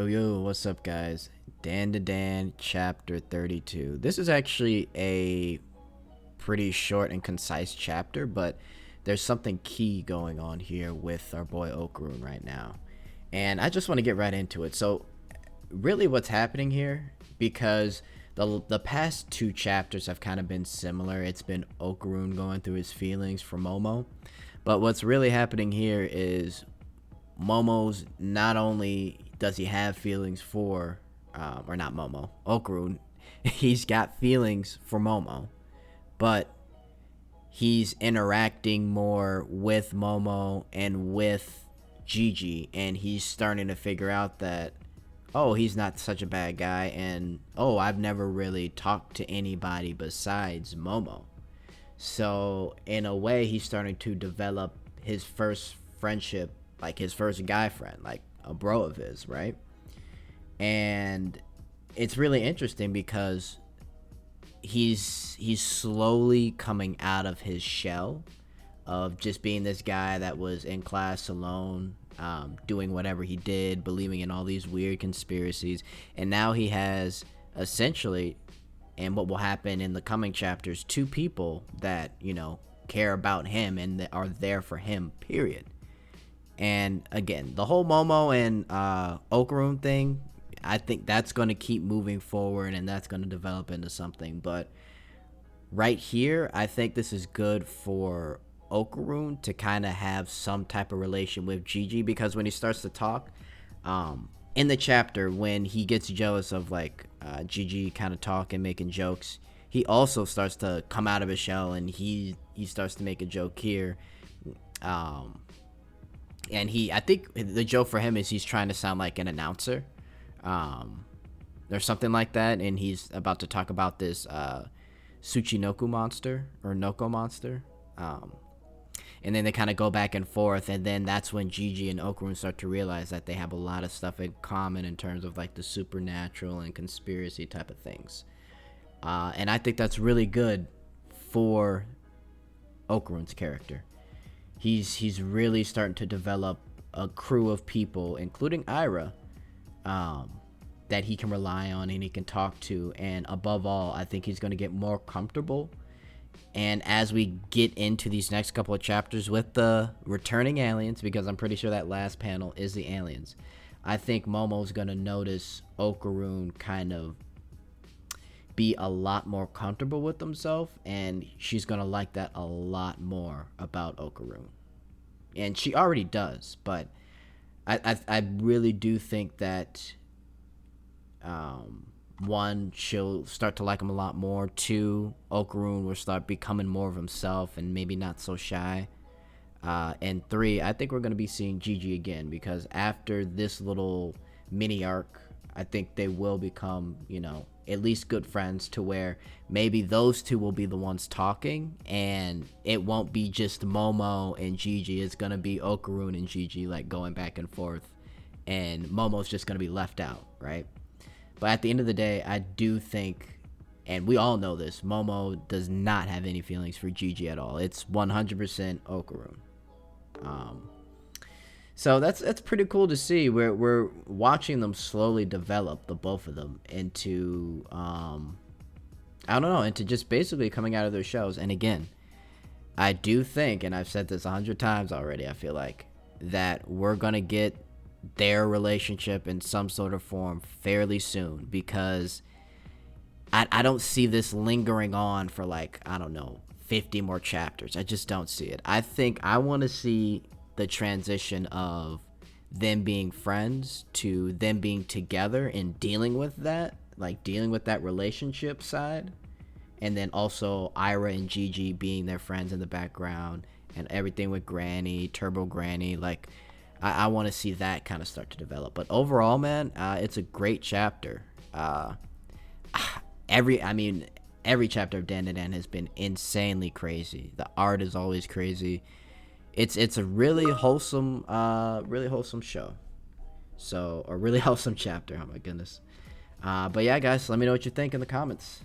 Yo, what's up, guys? Dandadan Chapter 32. This is actually a pretty short and concise chapter, but there's something key going on here with our boy Okarun right now. And I just want to get right into it. So, really, what's happening here, because the past two chapters have kind of been similar. It's been Okarun going through his feelings for Momo. But what's really happening here is Momo's not only does he have feelings for, or not Momo, Okarun, he's got feelings for Momo, but he's interacting more with Momo and with Gigi, and he's starting to figure out that, oh, he's not such a bad guy, and oh, I've never really talked to anybody besides Momo. So in a way, he's starting to develop his first friendship, like his first guy friend, like a bro of his, right? And it's really interesting because he's slowly coming out of his shell of just being this guy that was in class alone, doing whatever he did, believing in all these weird conspiracies, and now he has essentially, and what will happen in the coming chapters, two people that care about him and that are there for him, period. And again, the whole Momo and Okarun thing, I think that's going to keep moving forward and that's going to develop into something. But right here, I think this is good for Okarun to kind of have some type of relation with Gigi, because when he starts to talk, in the chapter, when he gets jealous of Gigi kind of talking, making jokes, he also starts to come out of his shell and he starts to make a joke here. And I think the joke for him is he's trying to sound like an announcer, or something like that. And he's about to talk about this Tsuchinoku monster or Noko monster. And then they kind of go back and forth. And then that's when Gigi and Okarun start to realize that they have a lot of stuff in common in terms of like the supernatural and conspiracy type of things. And I think that's really good for Okarun's character. He's really starting to develop a crew of people, including Ira, that he can rely on and he can talk to. And above all, I think he's going to get more comfortable. And as we get into these next couple of chapters with the returning aliens, because I'm pretty sure that last panel is the aliens, I think Momo's going to notice Okarun kind of be a lot more comfortable with himself, and she's going to like that a lot more about Okarun. And she already does, but I really do think that, one, she'll start to like him a lot more. Two, Okarun will start becoming more of himself and maybe not so shy. And three, I think we're going to be seeing Gigi again, because after this little mini arc, I think they will become, at least good friends, to where maybe those two will be the ones talking and it won't be just Momo and Gigi. It's going to be Okarun and Gigi like going back and forth, and Momo's just going to be left out, right? But at the end of the day, I do think, and we all know this, Momo does not have any feelings for Gigi at all. It's 100% Okarun. So that's pretty cool to see. We're watching them slowly develop, the both of them, into into just basically coming out of their shells. And again, I do think, and I've said this 100 times already, I feel like, that we're gonna get their relationship in some sort of form fairly soon, because I don't see this lingering on for 50 more chapters. I just don't see it. I think I want to see the transition of them being friends to them being together and dealing with that relationship side, and then also Ira and Gigi being their friends in the background, and everything with Granny, Turbo Granny. I want to see that kind of start to develop. But overall, man, it's a great chapter. Every chapter of Dandadan has been insanely crazy. The art is always crazy. It's a really wholesome show. So, a really wholesome chapter. Oh my goodness. But yeah, guys, let me know what you think in the comments.